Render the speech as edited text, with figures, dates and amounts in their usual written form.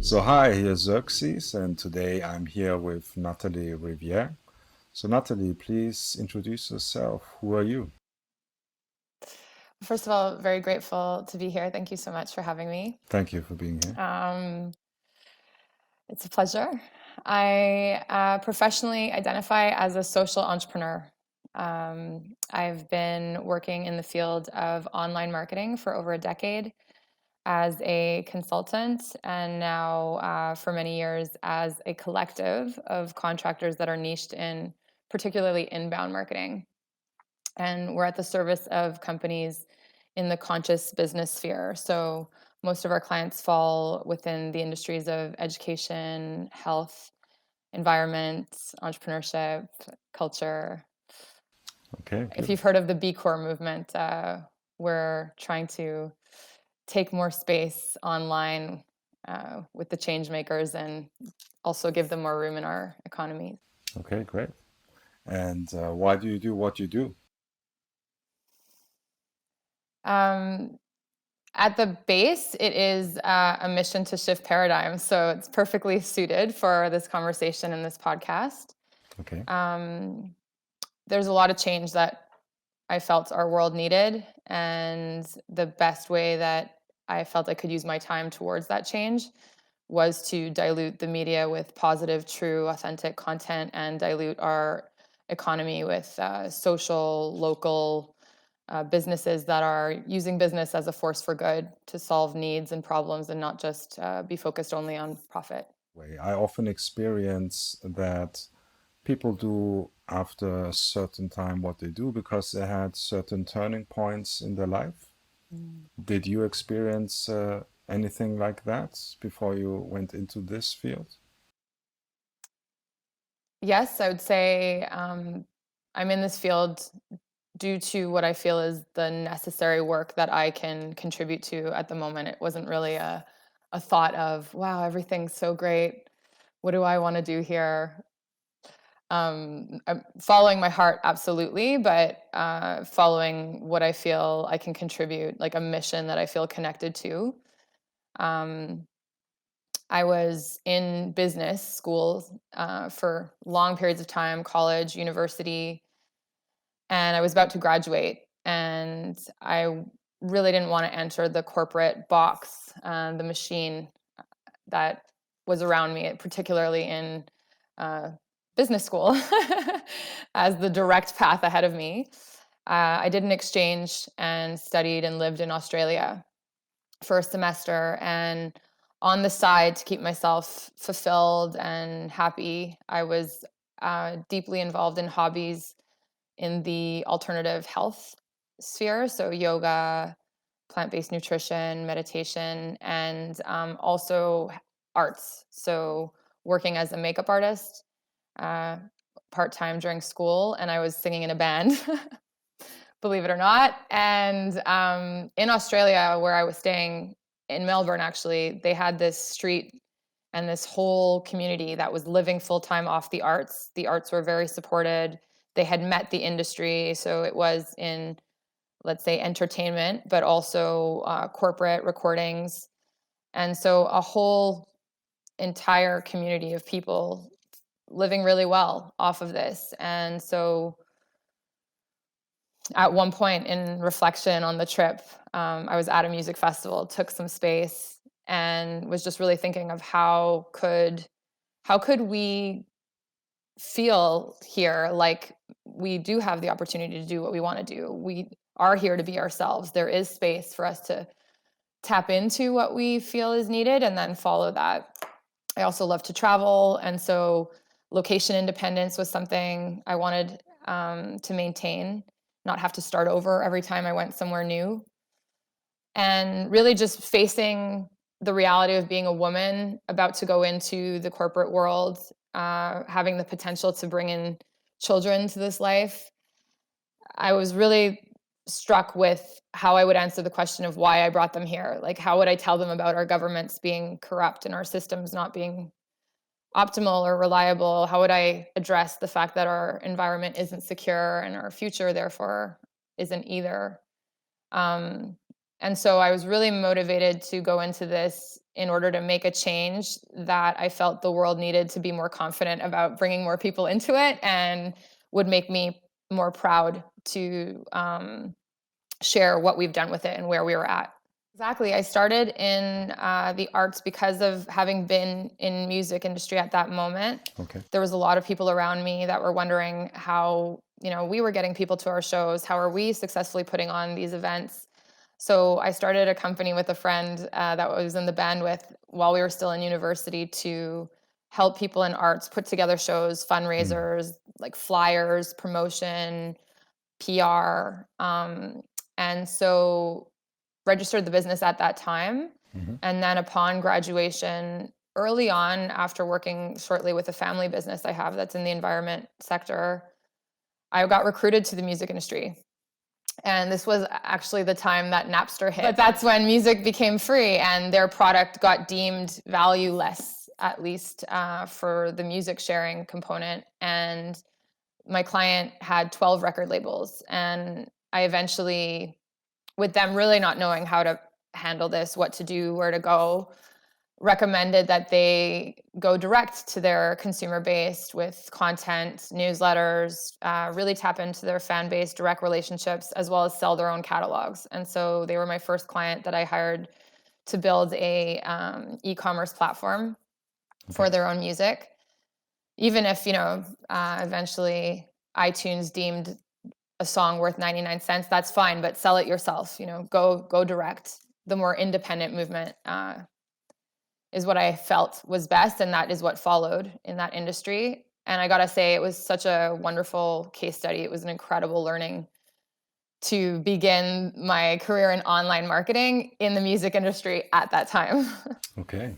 So hi, here's Xerxes, and today I'm here with Natalie Riviere. So Natalie, please introduce yourself. Who are you? First of all, very grateful to be here. Thank you so much for having me. Thank you for being here. Um, it's a pleasure. I professionally identify as a social entrepreneur. I've been working in the field of online marketing for over a decade as a consultant, and now for many years as a collective of contractors that are niched in particularly inbound marketing. And we're at the service of companies in the conscious business sphere. So most of our clients fall within the industries of education, health, environment, entrepreneurship, culture. Okay, If good. you've heard of the B Corps movement, we're trying to take more space online with the change makers and also give them more room in our economy. Okay, great. And why do you do what you do? Um, At the base, it is a mission to shift paradigms. So it's perfectly suited for this conversation and this podcast. Okay, Um, there's a lot of change that I felt our world needed. And the best way that I felt I could use my time towards that change was to dilute the media with positive, true, authentic content and dilute our economy with social, local, businesses that are using business as a force for good to solve needs and problems and not just be focused only on profit. way. I often experience that people do after a certain time what they do because they had certain turning points in their life. Mm. Did you experience anything like that before you went into this field? Yes, I would say I'm in this field due to what I feel is the necessary work that I can contribute to at the moment. It wasn't really a thought of, wow, everything's so great. What do I want to do here? I'm following my heart, absolutely, but following what I feel I can contribute, like a mission that I feel connected to. Um, I was in business school for long periods of time, college, university, and I was about to graduate. And I really didn't want to enter the corporate box, the machine that was around me, particularly in uh, business school, as the direct path ahead of me. I did an exchange and studied and lived in Australia for a semester. And on the side, to keep myself fulfilled and happy, I was deeply involved in hobbies in the alternative health sphere. So, yoga, plant-based nutrition, meditation, and also arts. So working as a makeup artist uh, part-time during school, and I was singing in a band, believe it or not. And in Australia, where I was staying in Melbourne, actually, they had this street and this whole community that was living full-time off the arts. The arts were very supported. They had met the industry, so it was in, let's say, entertainment, but also corporate recordings. And so a whole entire community of people living really well off of this. And so at one point in reflection on the trip, I was at a music festival, took some space, and was just really thinking of how could we feel here like we do have the opportunity to do what we want to do. We are here to be ourselves. There is space for us to tap into what we feel is needed and then follow that. I also love to travel. And so location independence was something I wanted to maintain, not have to start over every time I went somewhere new. And really just facing the reality of being a woman about to go into the corporate world, having the potential to bring in children to this life. I was really struck with how I would answer the question of why I brought them here. Like, how would I tell them about our governments being corrupt and our systems not being optimal or reliable? How would I address the fact that our environment isn't secure and our future, therefore, isn't either? Um, And so I was really motivated to go into this in order to make a change that I felt the world needed to be more confident about bringing more people into it, and would make me more proud to share what we've done with it and where we were at. Exactly. I started in the arts because of having been in music industry at that moment. Okay. There was a lot of people around me that were wondering how, we were getting people to our shows. How are we successfully putting on these events? So I started a company with a friend that was in the band with while we were still in university, to help people in arts put together shows, Mm. fundraisers, like flyers, promotion, PR. And so registered the business at that time. Hmm. And then upon graduation, early on, after working shortly with a family business I have that's in the environment sector, I got recruited to the music industry. And this was actually the time that Napster hit. But that's when music became free and their product got deemed valueless, at least for the music sharing component. And my client had 12 record labels. And I eventually, with them really not knowing how to handle this, what to do, where to go, recommended that they go direct to their consumer base with content, newsletters, really tap into their fan base, direct relationships, as well as sell their own catalogs. And so they were my first client that I hired to build a e-commerce platform Okay. for their own music. Even if, eventually iTunes deemed a song worth 99 cents, that's fine, but sell it yourself, go direct. The more independent movement is what I felt was best, and that is what followed in that industry. And I gotta say, it was such a wonderful case study. It was an incredible learning to begin my career in online marketing in the music industry at that time. Okay.